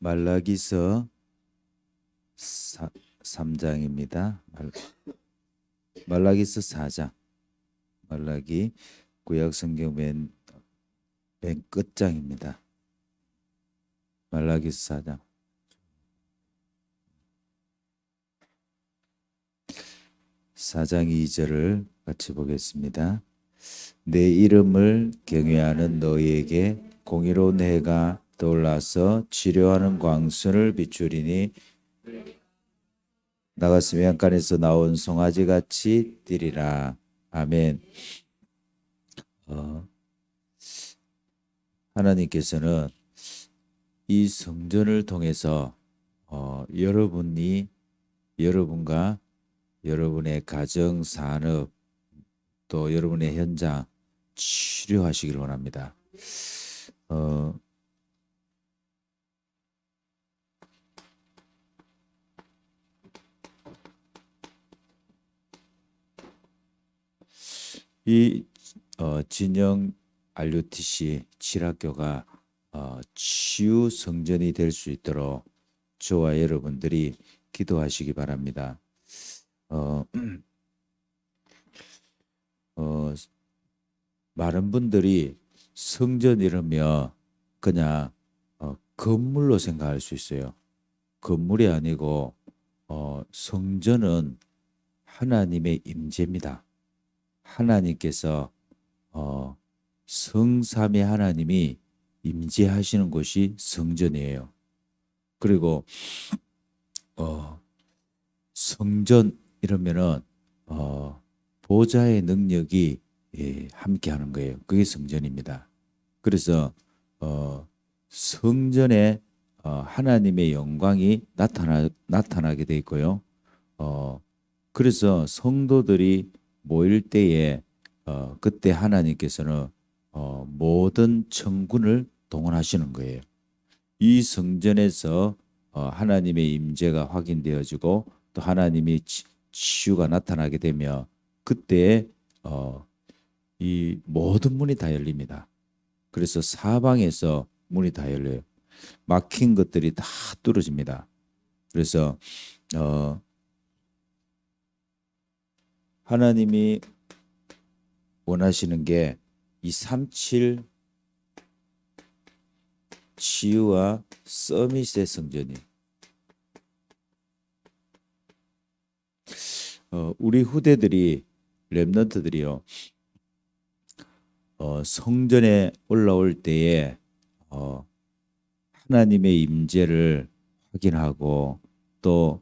말라기서 3장입니다. 말라기서 4장. 말라기 구약 성경 맨 끝장입니다. 말라기서 4장. 4장 2절을 같이 보겠습니다. 내 이름을 경외하는 너희에게 공의로운 해가 떠올라서 치료하는 광선을 비추리니 나 같은 외양간에서 나온 송아지같이 뛰리라. 아멘. 하나님께서는 이 성전을 통해서 여러분과 여러분의 가정, 산업, 또 여러분의 현장 치료하시길 원합니다. 이 진영 RUTC 칠학교가 치유 성전이 될 수 있도록 저와 여러분들이 기도하시기 바랍니다. 많은 분들이 성전 이러면 그냥 건물로 생각할 수 있어요. 건물이 아니고 성전은 하나님의 임재입니다. 하나님께서 성삼위 하나님이 임재하시는 곳이 성전이에요. 그리고 성전 이러면은 보좌의 능력이 함께하는 거예요. 그게 성전입니다. 그래서 성전에 하나님의 영광이 나타나게 돼 있고요. 그래서 성도들이 모일 때에 그때 하나님께서는 모든 천군을 동원하시는 거예요. 이 성전에서 하나님의 임재가 확인되어지고 또 하나님이 치유가 나타나게 되면 그때 이 모든 문이 다 열립니다. 그래서 사방에서 문이 다 열려요. 막힌 것들이 다 뚫어집니다. 그래서 하나님이 원하시는 게 이 37 치유와 서밋의 성전이 우리 후대들이 렘넌트들이요 성전에 올라올 때에 하나님의 임재를 확인하고 또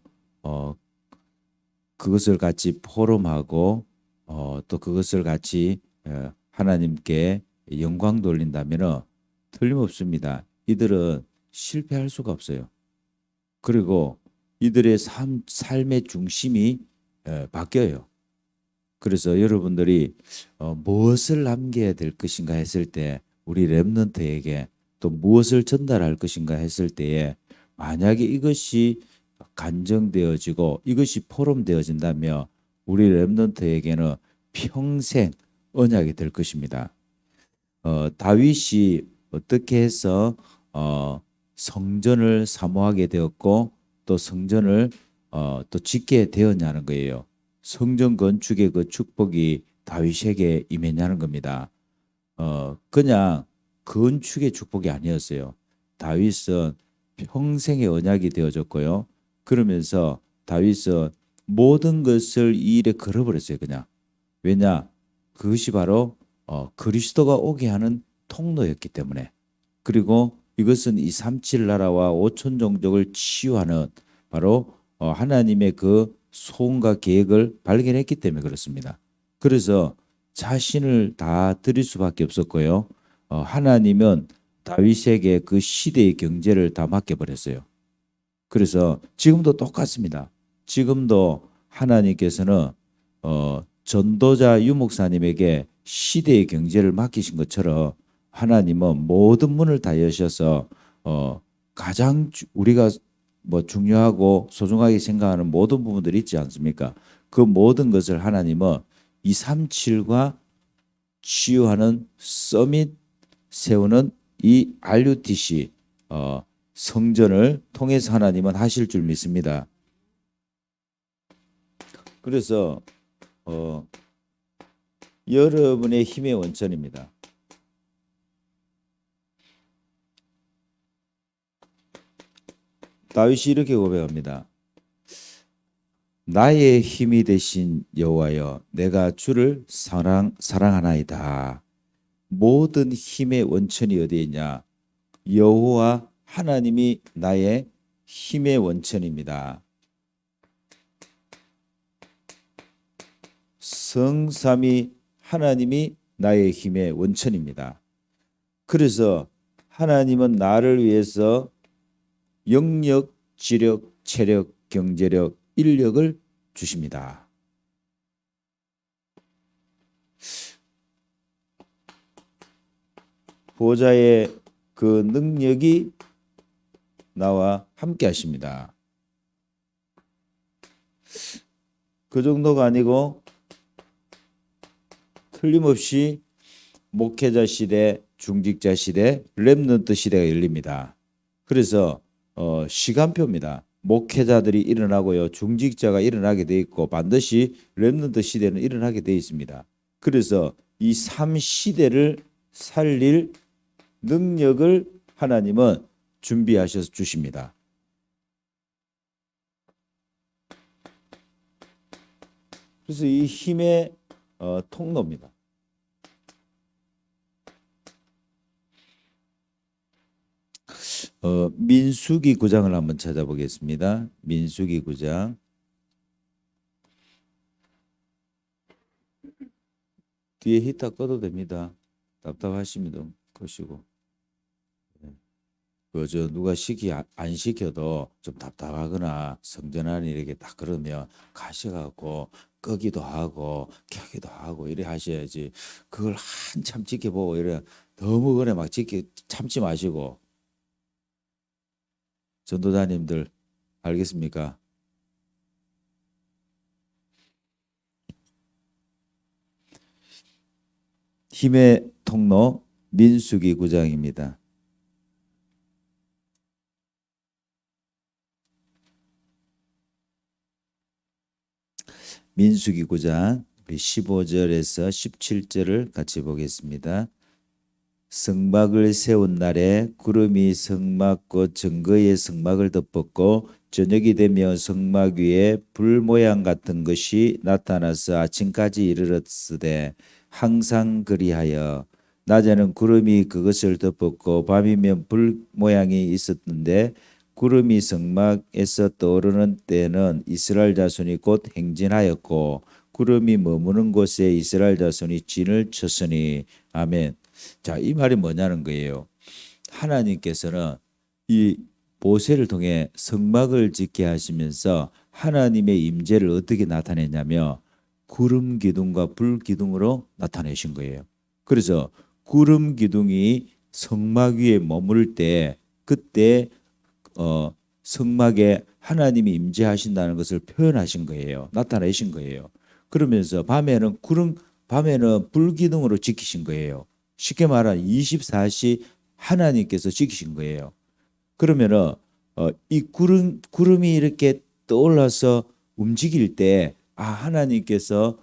그것을 같이 포럼하고 또 그것을 같이 하나님께 영광 돌린다면 틀림없습니다. 이들은 실패할 수가 없어요. 그리고 이들의 삶의 중심이 바뀌어요. 그래서 여러분들이 무엇을 남겨야 될 것인가 했을 때 우리 렘넌트에게 또 무엇을 전달할 것인가 했을 때에 만약에 이것이 간정되어지고 이것이 포럼되어진다면 우리 렘넌트에게는 평생 언약이 될 것입니다. 다윗이 어떻게 해서 성전을 사모하게 되었고 또 성전을 또 짓게 되었냐는 거예요. 성전 건축의 그 축복이 다윗에게 임했냐는 겁니다. 그냥 건축의 축복이 아니었어요. 다윗은 평생의 언약이 되어졌고요. 그러면서 다윗은 모든 것을 이 일에 걸어버렸어요. 그냥. 왜냐? 그것이 바로 그리스도가 오게 하는 통로였기 때문에. 그리고 이것은 이 37 나라와 5천 종족을 치유하는 바로 하나님의 그 소원과 계획을 발견했기 때문에 그렇습니다. 그래서 자신을 다 드릴 수밖에 없었고요. 하나님은 다윗에게 그 시대의 경제를 다 맡겨버렸어요. 그래서 지금도 똑같습니다. 지금도 하나님께서는 전도자 유목사님에게 시대의 경제를 맡기신 것처럼 하나님은 모든 문을 다 여셔서 가장 우리가 뭐 중요하고 소중하게 생각하는 모든 부분들이 있지 않습니까? 그 모든 것을 하나님은 237과 치유하는 서밋 세우는 이 RUTC 성전을 통해서 하나님은 하실 줄 믿습니다. 그래서 여러분의 힘의 원천입니다. 다윗이 이렇게 고백합니다. 나의 힘이 되신 여호와여, 내가 주를 사랑하나이다. 모든 힘의 원천이 어디에 있냐? 여호와 하나님이 나의 힘의 원천입니다. 성삼위 하나님이 나의 힘의 원천입니다. 그래서 하나님은 나를 위해서 영력, 지력, 체력, 경제력, 인력을 주십니다. 보좌의 그 능력이 나와 함께 하십니다. 그 정도가 아니고 틀림없이 목회자 시대, 중직자 시대, 렘넌트 시대가 열립니다. 그래서 시간표입니다. 목회자들이 일어나고요, 중직자가 일어나게 돼 있고 반드시 렘넌트 시대는 일어나게 돼 있습니다. 그래서 이 3시대를 살릴 능력을 하나님은 준비하셔서 주십니다. 그래서 이 힘의 통로입니다. 민수기 9장을 한번 찾아보겠습니다. 민수기 9장. 뒤에 히터 꺼도 됩니다. 답답하시면 끄시고. 그저 누가 안 시켜도 좀 답답하거나 성전 안에 이렇게 딱 그러면 가셔갖고 끄기도 하고 켜기도 하고 이래 하셔야지. 그걸 한참 지켜보고 이래 너무 그래 막 참지 마시고. 전도자님들 알겠습니까? 힘의 통로 민수기 9장입니다. 민수기 9장 15절에서 17절을 같이 보겠습니다. 성막을 세운 날에 구름이 성막과 증거의 성막을 덮었고 저녁이 되며 성막 위에 불 모양 같은 것이 나타나서 아침까지 이르렀으되 항상 그리하여 낮에는 구름이 그것을 덮었고 밤이면 불 모양이 있었는데 구름이 성막에서 떠오르는 때는 이스라엘 자손이 곧 행진하였고 구름이 머무는 곳에 이스라엘 자손이 진을 쳤으니. 아멘. 자, 이 말이 뭐냐는 거예요. 하나님께서는 이 모세를 통해 성막을 짓게 하시면서 하나님의 임재를 어떻게 나타내냐면 구름 기둥과 불 기둥으로 나타내신 거예요. 그래서 구름 기둥이 성막 위에 머물 때 그때 성막에 하나님이 임재하신다는 것을 표현하신 거예요. 나타내신 거예요. 그러면서 밤에는 불 기둥으로 지키신 거예요. 쉽게 말하면 24시 하나님께서 지키신 거예요. 그러면은 이 구름이 이렇게 떠올라서 움직일 때 하나님께서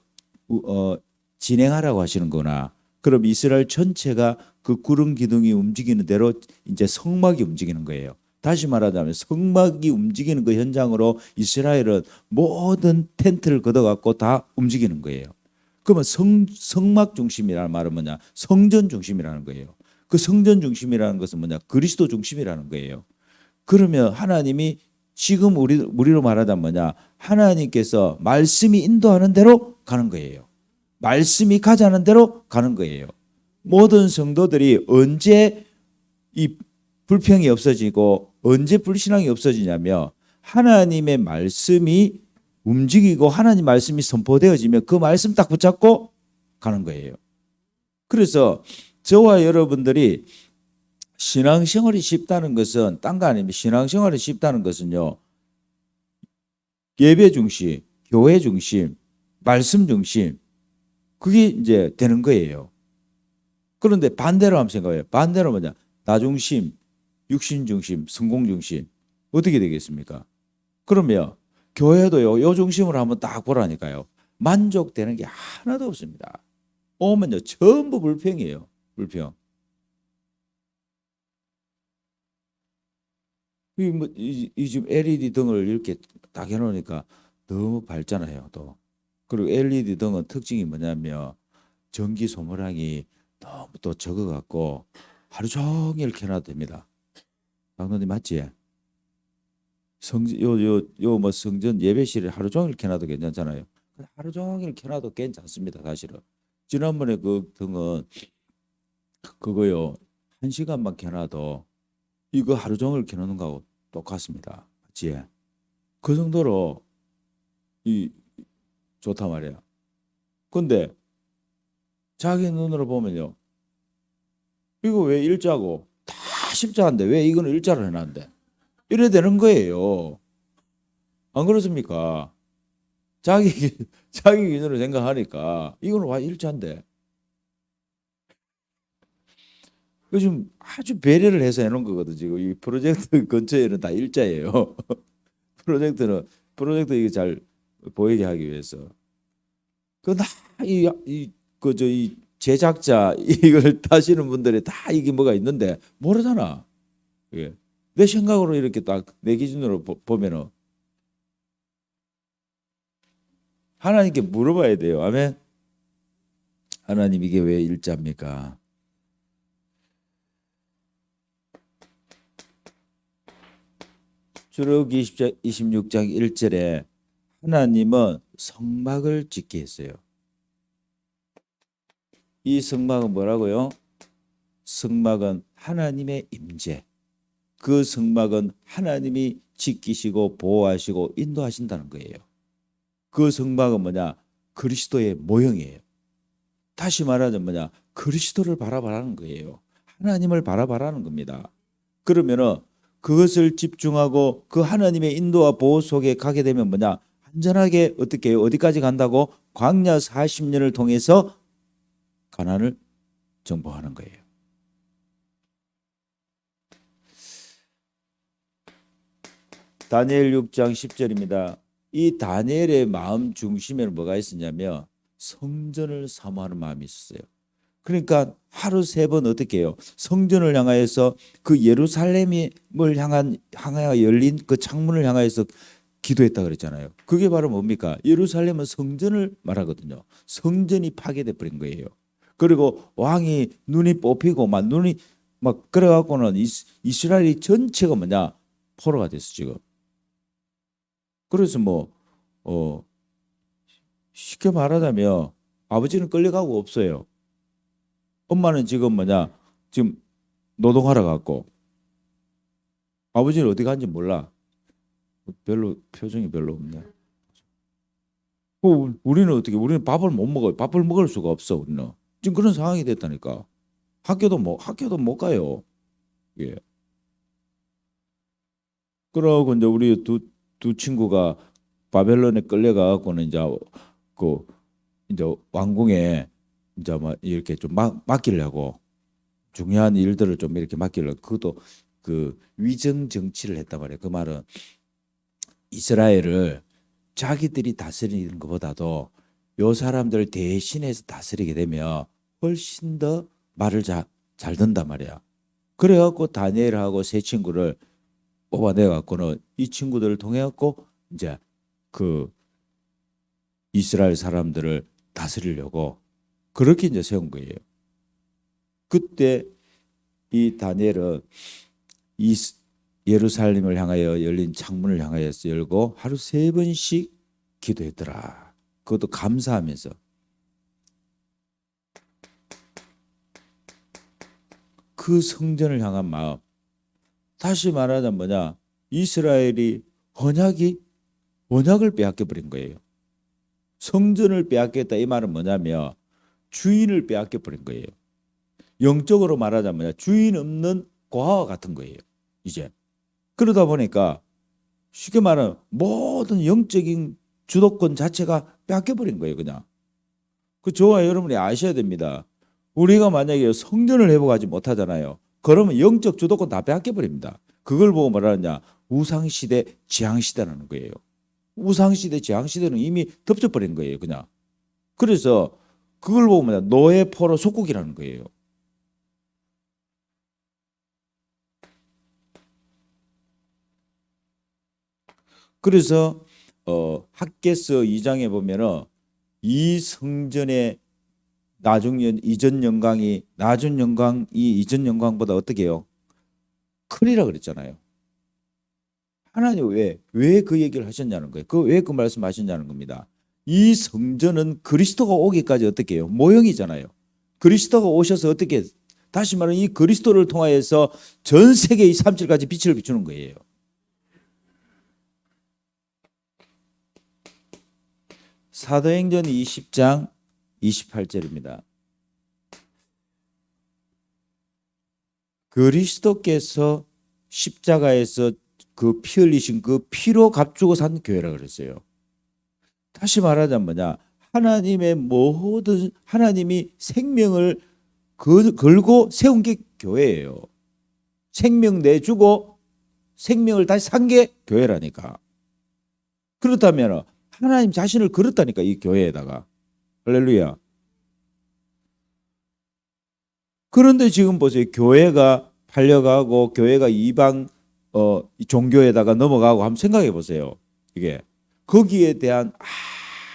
진행하라고 하시는구나. 그럼 이스라엘 전체가 그 구름 기둥이 움직이는 대로 이제 성막이 움직이는 거예요. 다시 말하자면 성막이 움직이는 그 현장으로 이스라엘은 모든 텐트를 걷어갖고 다 움직이는 거예요. 그러면 성막 중심이라는 말은 뭐냐? 성전 중심이라는 거예요. 그 성전 중심이라는 것은 뭐냐? 그리스도 중심이라는 거예요. 그러면 하나님이 지금 우리로 말하자면 뭐냐? 하나님께서 말씀이 인도하는 대로 가는 거예요. 말씀이 가자는 대로 가는 거예요. 모든 성도들이 언제 이 불평이 없어지고 언제 불신앙이 없어지냐면 하나님의 말씀이 움직이고 하나님 말씀이 선포되어지면 그 말씀 딱 붙잡고 가는 거예요. 그래서 저와 여러분들이 신앙생활이 쉽다는 것은 딴 거 아닙니다. 신앙생활이 쉽다는 것은요. 예배 중심, 교회 중심, 말씀 중심 그게 이제 되는 거예요. 그런데 반대로 한번 생각해요. 반대로 뭐냐? 나 중심, 육신 중심, 성공 중심 어떻게 되겠습니까? 그러면 교회도요, 요 중심으로 한번 딱 보라니까요. 만족되는 게 하나도 없습니다. 오면요, 전부 불평이에요. 불평. 이 지금 LED 등을 이렇게 딱 해놓으니까 너무 밝잖아요, 또. 그리고 LED 등은 특징이 뭐냐면 전기 소모량이 너무 또 적어갖고 하루 종일 켜놔도 됩니다. 장로님 맞지? 뭐 성전 예배실에 하루 종일 켜놔도 괜찮잖아요. 하루 종일 켜놔도 괜찮습니다, 사실은. 지난번에 그 등은 그거요, 1시간만 켜놔도 이거 하루 종일 켜놓는 거하고 똑같습니다. 맞지? 그 정도로 이 좋단 말이야. 근데 자기 눈으로 보면요, 이거 왜 일자고 다 십자인데 왜 이거는 일자로 해놨는데 이래 되는 거예요. 안 그렇습니까? 자기 자기 기준으로 생각하니까 이거는 와 일자인데. 요즘 아주 배려를 해서 해놓은 거거든. 지금 이 프로젝트 근처에는 다 일자예요. 프로젝트 이게 잘 보이게 하기 위해서. 그나이그저이 제작자 이걸 타시는 분들이 다 이게 뭐가 있는데 모르잖아. 예. 내 생각으로 이렇게 딱 내 기준으로 보면은 하나님께 물어봐야 돼요. 아멘. 하나님 이게 왜 일자입니까? 출애굽기 26장 1절에 하나님은 성막을 짓게 했어요. 이 성막은 뭐라고요? 성막은 하나님의 임재. 그 성막은 하나님이 지키시고 보호하시고 인도하신다는 거예요. 그 성막은 뭐냐? 그리스도의 모형이에요. 다시 말하자면 뭐냐? 그리스도를 바라보라는 거예요. 하나님을 바라보라는 겁니다. 그러면은 그것을 집중하고 그 하나님의 인도와 보호 속에 가게 되면 뭐냐? 안전하게 어떻게 해요? 어디까지 간다고? 광야 40년을 통해서 가나안을 정복하는 거예요. 다니엘 6장 10절입니다. 이 다니엘의 마음 중심에는 뭐가 있었냐면 성전을 사모하는 마음이 있었어요. 그러니까 하루 3번 어떻게 해요? 성전을 향하여서 그 예루살렘을 향하여 열린 그 창문을 향하여서 기도했다 그랬잖아요. 그게 바로 뭡니까? 예루살렘은 성전을 말하거든요. 성전이 파괴돼 버린 거예요. 그리고 왕이 눈이 뽑히고 막 눈이 막 그래갖고는 이스라엘이 전체가 뭐냐? 포로가 됐어 지금. 그래서 쉽게 말하자면 아버지는 끌려가고 없어요. 엄마는 지금 뭐냐? 지금 노동하러 갔고 아버지는 어디 간지 몰라. 별로 표정이 별로 없네. 우리는 어떻게? 우리는 밥을 못 먹어요. 밥을 먹을 수가 없어. 우리는 지금 그런 상황이 됐다니까. 학교도 못 가요. 예. 그러고 이제 우리 두 친구가 바벨론에 끌려가 갖고는 그 이제 왕궁에 이제 막 이렇게 좀 맡기려고 중요한 일들을 좀 이렇게 맡기려고 그것도 그 위정 정치를 했단 말이에요. 그 말은 이스라엘을 자기들이 다스리는 것보다도 요 사람들 대신해서 다스리게 되면 훨씬 더 말을 잘 듣는단 말이야. 그래갖고 다니엘하고 세 친구를 뽑아내 갖고는 이 친구들을 통해 갖고 이제 그 이스라엘 사람들을 다스리려고 그렇게 이제 세운 거예요. 그때 이 다니엘은 이 예루살렘을 향하여 열린 창문을 향하여서 열고 하루 3번씩 기도했더라. 그것도 감사하면서. 그 성전을 향한 마음. 다시 말하자면 뭐냐? 이스라엘이 언약을 빼앗겨 버린 거예요. 성전을 빼앗겼다 이 말은 뭐냐면 주인을 빼앗겨 버린 거예요. 영적으로 말하자면 주인 없는 고아와 같은 거예요. 이제 그러다 보니까 쉽게 말하면 모든 영적인 주도권 자체가 빼앗겨 버린 거예요. 그냥 저와 여러분이 아셔야 됩니다. 우리가 만약에 성전을 회복하지 못하잖아요. 그러면 영적 주도권 다 빼앗겨 버립니다. 그걸 보고 뭐라느냐? 우상시대, 지향시대라는 거예요. 우상시대, 지향시대는 이미 덮쳐버린 거예요. 그냥. 그래서 그걸 보고 뭐냐? 노예 포로 속국이라는 거예요. 그래서 학개서 2장에 보면은 이 성전의 이전 영광이 이전 영광보다 어떻게 해요? 크리라 그랬잖아요. 하나님 왜 그 얘기를 하셨냐는 거예요. 왜 그 말씀하셨냐는 겁니다. 이 성전은 그리스도가 오기까지 어떻게 해요? 모형이잖아요. 그리스도가 오셔서 어떻게 다시 말하면 이 그리스도를 통하여서 전 세계의 37가지 빛을 비추는 거예요. 사도행전 20장 28절입니다. 그리스도께서 십자가에서 그 피 흘리신 그 피로 값주고 산 교회라 그랬어요. 다시 말하자면 뭐냐? 하나님이 생명을 걸고 세운 게 교회예요. 생명 내주고 생명을 다시 산 게 교회라니까. 그렇다면 하나님 자신을 걸었다니까 이 교회에다가. 할렐루야. 그런데 지금 보세요. 교회가 팔려가고 교회가 이방 종교에다가 넘어가고 한번 생각해 보세요. 이게 거기에 대한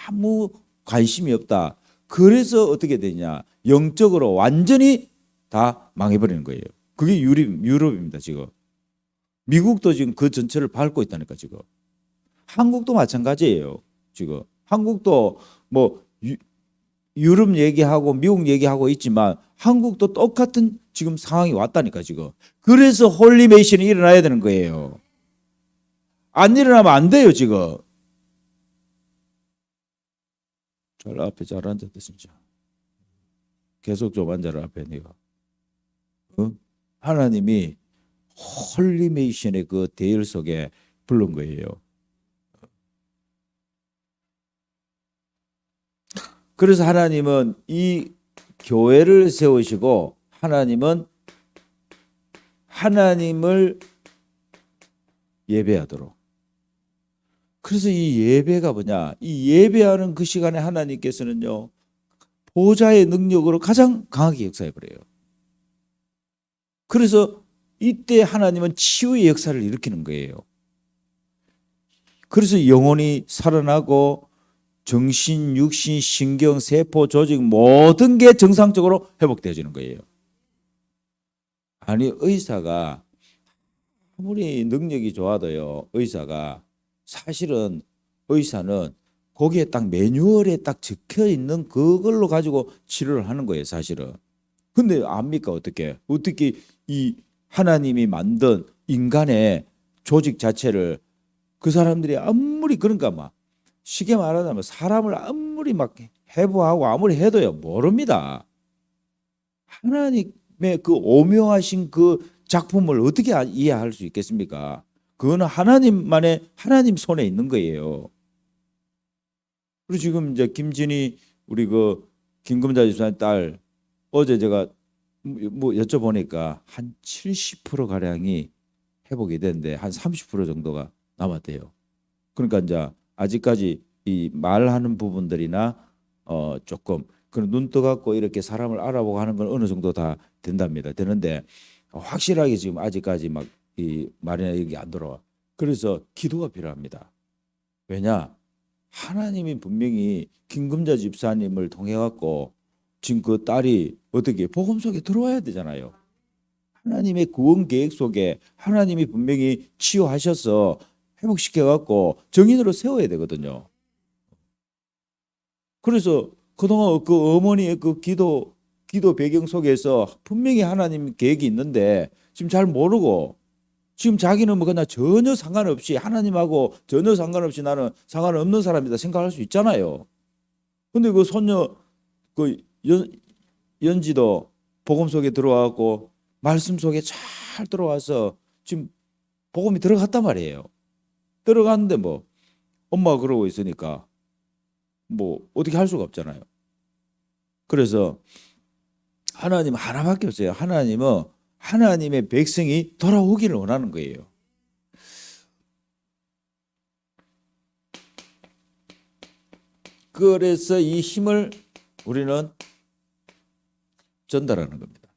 아무 관심이 없다. 그래서 어떻게 되냐? 영적으로 완전히 다 망해버리는 거예요. 그게 유럽입니다. 지금 미국도 지금 그 전체를 밟고 있다니까. 지금 한국도 마찬가지예요. 지금 한국도 뭐 유럽 얘기하고 미국 얘기하고 있지만 한국도 똑같은 지금 상황이 왔다니까. 지금 그래서 홀리메이션이 일어나야 되는 거예요. 안 일어나면 안 돼요. 지금 잘 앞에 잘 앉았다 진짜. 계속 좀 앉아라 앞에 네가. 하나님이 홀리메이션의 그 대열 속에 부른 거예요. 그래서 하나님은 이 교회를 세우시고 하나님은 하나님을 예배하도록. 그래서 이 예배가 뭐냐? 이 예배하는 그 시간에 하나님께서는요, 보좌의 능력으로 가장 강하게 역사해 버려요. 그래서 이때 하나님은 치유의 역사를 일으키는 거예요. 그래서 영혼이 살아나고 정신, 육신, 신경, 세포, 조직 모든 게 정상적으로 회복되어지는 거예요. 아니 의사가 아무리 능력이 좋아도요, 의사가 사실은 의사는 거기에 딱 매뉴얼에 딱 적혀 있는 그걸로 가지고 치료를 하는 거예요, 사실은. 근데 압니까 어떻게 이 하나님이 만든 인간의 조직 자체를 그 사람들이 아무리 그런가 막 쉽게 말하자면 사람을 아무리 막 해부하고 아무리 해도요 모릅니다. 하나님의 그 오묘하신 그 작품을 어떻게 이해할 수 있겠습니까? 그거는 하나님 손에 있는 거예요. 그리고 지금 이제 김진희 우리 그 김금자 집사님 딸 어제 제가 뭐 여쭤보니까 한 70% 가량이 회복이 됐는데 한 30% 정도가 남았대요. 그러니까 이제 아직까지 이 말하는 부분들이나 조금 그런 눈 떠갖고 이렇게 사람을 알아보고 하는 건 어느 정도 다 된답니다. 되는데 확실하게 지금 아직까지 막 이 말이나 이게 안 들어와. 그래서 기도가 필요합니다. 왜냐? 하나님이 분명히 김금자 집사님을 통해 갖고 지금 그 딸이 어떻게 복음 속에 들어와야 되잖아요. 하나님의 구원 계획 속에 하나님이 분명히 치유하셔서 회복시켜 갖고 정인으로 세워야 되거든요. 그래서 그동안 그 어머니의 그 기도 배경 속에서 분명히 하나님 계획이 있는데 지금 잘 모르고 지금 자기는 뭐 그냥 전혀 상관없이 하나님하고 전혀 상관없이 나는 상관없는 사람이다 생각할 수 있잖아요. 근데 그 손녀 그 연지도 복음 속에 들어와갖고 말씀 속에 잘 들어와서 지금 복음이 들어갔단 말이에요. 들어갔는데 뭐 엄마가 그러고 있으니까 뭐 어떻게 할 수가 없잖아요. 그래서 하나님 하나밖에 없어요. 하나님은 하나님의 백성이 돌아오기를 원하는 거예요. 그래서 이 힘을 우리는 전달하는 겁니다.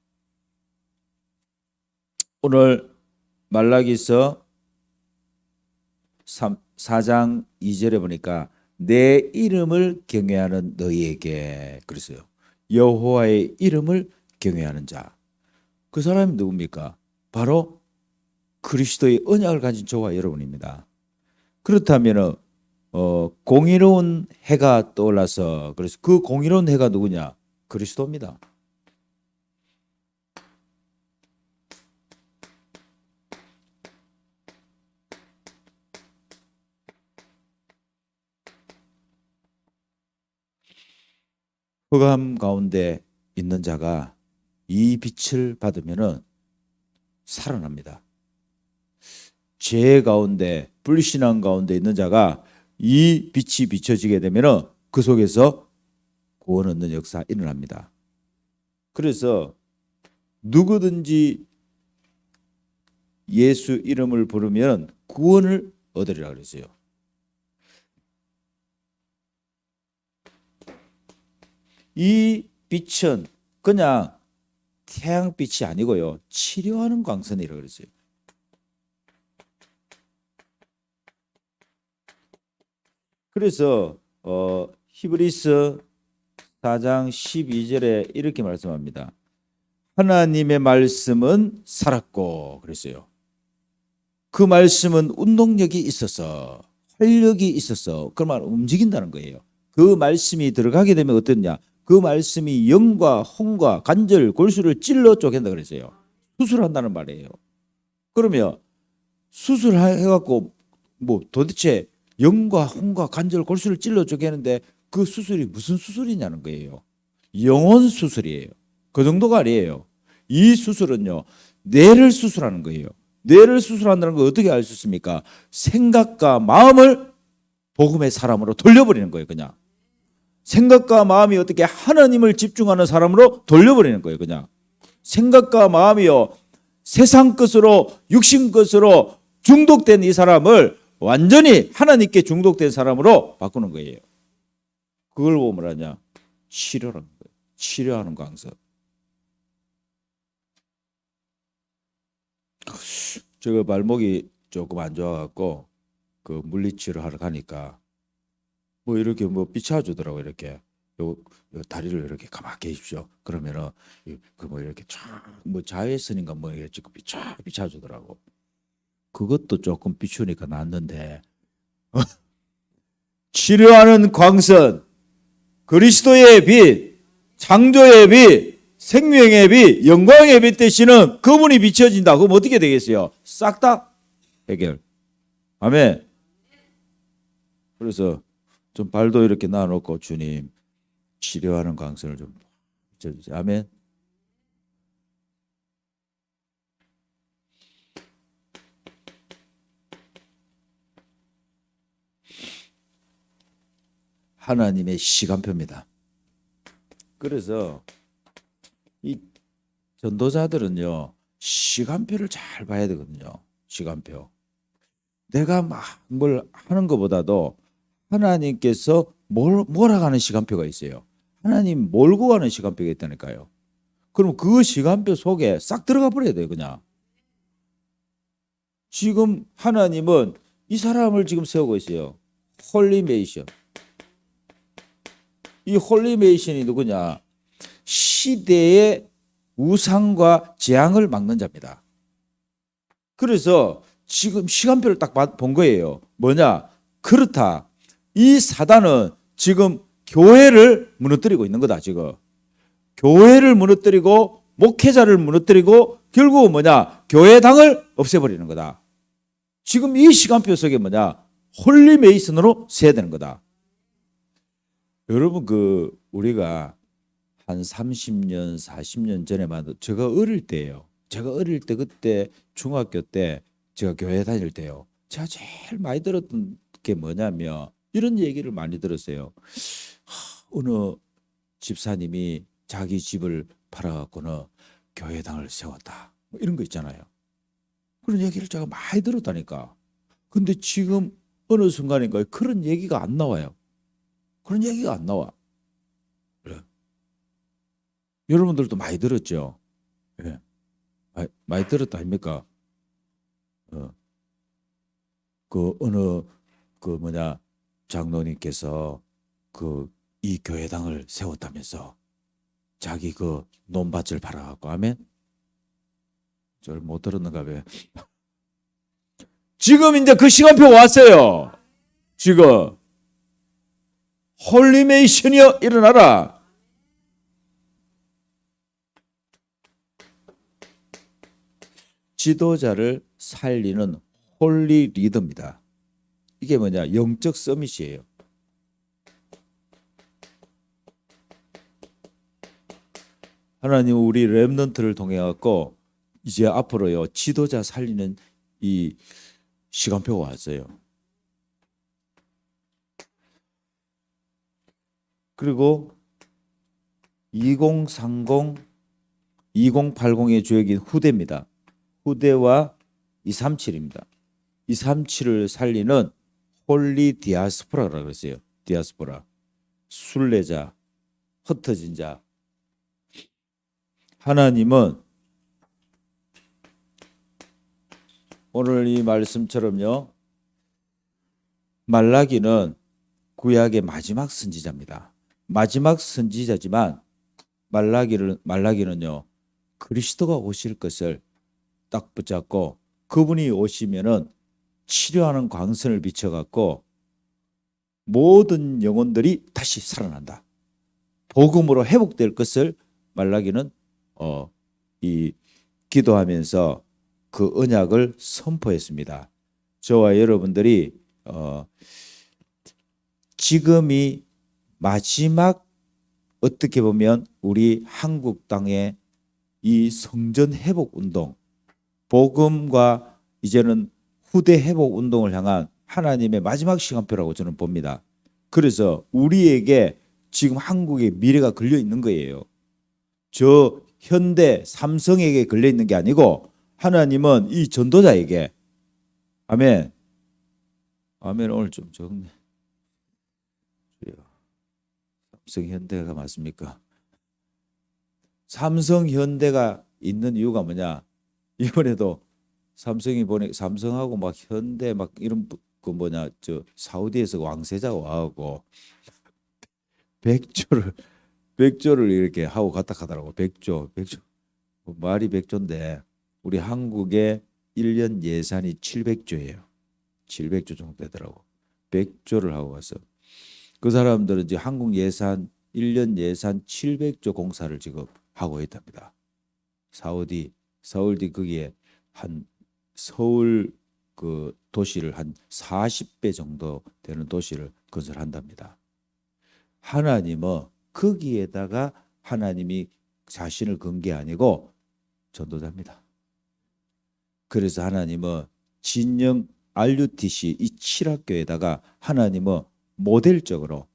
오늘 말라기서 4장 2절에 보니까 내 이름을 경외하는 너희에게, 그랬어요. 여호와의 이름을 경외하는 자. 그 사람이 누굽니까? 바로 그리스도의 언약을 가진 저와 여러분입니다. 그렇다면 공의로운 해가 떠올라서, 그래서 그 공의로운 해가 누구냐? 그리스도입니다. 흑암 가운데 있는 자가 이 빛을 받으면은 살아납니다. 죄 가운데, 불신앙 가운데 있는 자가 이 빛이 비춰지게 되면은 그 속에서 구원 얻는 역사 일어납니다. 그래서 누구든지 예수 이름을 부르면 구원을 얻으리라 그랬어요. 이 빛은 그냥 태양빛이 아니고요, 치료하는 광선이라고 그랬어요. 그래서 히브리서 4장 12절에 이렇게 말씀합니다. 하나님의 말씀은 살았고, 그랬어요. 그 말씀은 운동력이 있어서, 활력이 있어서, 그 말 움직인다는 거예요. 그 말씀이 들어가게 되면 어떠냐? 그 말씀이 영과 혼과 관절, 골수를 찔러 쪼갠다 그랬어요. 수술한다는 말이에요. 그러면 수술해갖고 뭐 도대체 영과 혼과 관절, 골수를 찔러 쪼개는데 그 수술이 무슨 수술이냐는 거예요. 영혼 수술이에요. 그 정도가 아니에요. 이 수술은요, 뇌를 수술하는 거예요. 뇌를 수술한다는 걸 어떻게 알 수 있습니까? 생각과 마음을 복음의 사람으로 돌려버리는 거예요. 그냥 생각과 마음이 어떻게 하나님을 집중하는 사람으로 돌려버리는 거예요. 그냥 생각과 마음이요, 세상 것으로, 육신 것으로 중독된 이 사람을 완전히 하나님께 중독된 사람으로 바꾸는 거예요. 그걸 보면 뭐라냐? 치료라는 거예요. 치료하는 강서. 제가 발목이 조금 안 좋아갖고 그 물리치료 하러 가니까 뭐 이렇게 뭐 비춰주더라고. 이렇게 요 다리를 이렇게 가만히 해주십시오. 그러면은 그 뭐 이렇게 쫙뭐 자외선인가 뭐 이렇게 비춰주더라고. 그것도 조금 비추니까 낫는데 치료하는 광선, 그리스도의 빛, 창조의 빛, 생명의 빛, 영광의 빛 되시는 그분이 비춰진다. 그럼 어떻게 되겠어요? 싹 다 해결. 아멘. 그래서 좀 발도 이렇게 놔놓고 주님 치료하는 광선을 좀 비춰주세요. 아멘. 하나님의 시간표입니다. 그래서 이 전도자들은요, 시간표를 잘 봐야 되거든요. 시간표. 내가 막 뭘 하는 것보다도 하나님께서 몰아가는 시간표가 있어요. 하나님 몰고 가는 시간표가 있다니까요. 그럼 그 시간표 속에 싹 들어가 버려야 돼요. 그냥. 지금 하나님은 이 사람을 지금 세우고 있어요. 홀리메이션. 이 홀리메이션이 누구냐? 시대의 우상과 재앙을 막는 자입니다. 그래서 지금 시간표를 딱 본 거예요. 뭐냐? 그렇다. 이 사단은 지금 교회를 무너뜨리고 있는 거다. 지금 교회를 무너뜨리고 목회자를 무너뜨리고 결국은 뭐냐? 교회당을 없애버리는 거다. 지금 이 시간표 속에 뭐냐? 홀리메이슨으로 세야 되는 거다. 여러분, 우리가 한 30년, 40년 전에만 해도 제가 어릴 때예요. 제가 어릴 때, 그때 중학교 때 제가 교회 다닐 때요. 제가 제일 많이 들었던 게 뭐냐면 이런 얘기를 많이 들었어요. 어느 집사님이 자기 집을 팔아갖고는 교회당을 세웠다. 이런 거 있잖아요. 그런 얘기를 제가 많이 들었다니까. 근데 지금 어느 순간인가 그런 얘기가 안 나와요. 그런 얘기가 안 나와. 그래. 여러분들도 많이 들었죠? 예. 많이 들었다 아닙니까? 어, 그 어느 그 뭐냐 장로님께서 그 이 교회당을 세웠다면서 자기 그 논밭을 팔아갖고 하면 저를 못 들었는가 봐. 지금 이제 그 시간표 왔어요. 지금 홀리메이션이여 일어나라. 지도자를 살리는 홀리 리더입니다. 이게 뭐냐? 영적 서밋이에요. 하나님 우리 렘넌트를 통해 갖고 이제 앞으로요 지도자 살리는 이 시간표가 왔어요. 그리고 2030, 2080의 주역인 후대입니다. 후대와 237입니다. 237을 살리는 홀리 디아스포라라고 그랬어요. 디아스포라. 순례자, 흩어진 자. 하나님은 오늘 이 말씀처럼요. 말라기는 구약의 마지막 선지자입니다. 마지막 선지자지만 말라기는요. 그리스도가 오실 것을 딱 붙잡고 그분이 오시면은 치료하는 광선을 비춰갖고 모든 영혼들이 다시 살아난다. 복음으로 회복될 것을 말라기는 이 기도하면서 그 언약을 선포했습니다. 저와 여러분들이 지금이 마지막 어떻게 보면 우리 한국 땅의 이 성전 회복 운동, 복음과 이제는 후대 회복 운동을 향한 하나님의 마지막 시간표라고 저는 봅니다. 그래서 우리에게 지금 한국의 미래가 걸려 있는 거예요. 저 현대 삼성에게 걸려 있는 게 아니고 하나님은 이 전도자에게 아멘. 아멘. 오늘 좀 적네. 삼성 현대가 맞습니까? 삼성 현대가 있는 이유가 뭐냐? 이번에도 삼성하고 막 현대 막 이런 그 뭐냐 저 사우디에서 왕세자가 와갖고 백조를 이렇게 하고 갔다 하더라고. 백조 말이 백조인데 우리 한국의 1년 예산이 700조예요. 700조 정도 되더라고. 백조를 하고 가서 그 사람들은 이제 한국 예산 1년 예산 700조 공사를 지금 하고 있답니다. 사우디 거기에 한 서울 그 도시를 한 40배 정도 되는 도시를 건설한답니다. 하나님은 거기에다가 하나님이 자신을 건 게 아니고 전도자입니다. 그래서 하나님은 진영 RUTC 이 7학교에다가 하나님은 모델적으로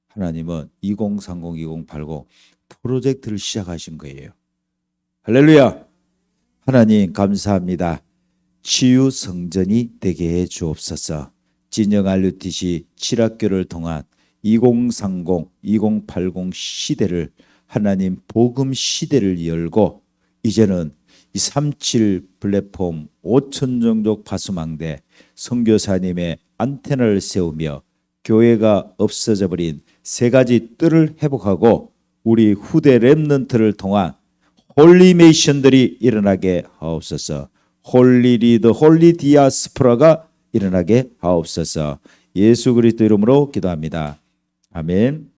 하나님은 2030, 2080 프로젝트를 시작하신 거예요. 할렐루야. 하나님 감사합니다. 치유 성전이 되게 해 주옵소서. 진영 RUTC 7학교를 통한 2030, 2080 시대를 하나님 복음 시대를 열고 이제는 이 37 플랫폼 5천 종족 파수망대 선교사님의 안테나를 세우며 교회가 없어져 버린 세 가지 뜰을 회복하고 우리 후대 렘넌트를 통한 홀리메이션들이 일어나게 하옵소서. 홀리 리더, 홀리 디아스포라가 일어나게 하옵소서. 예수 그리스도 이름으로 기도합니다. 아멘.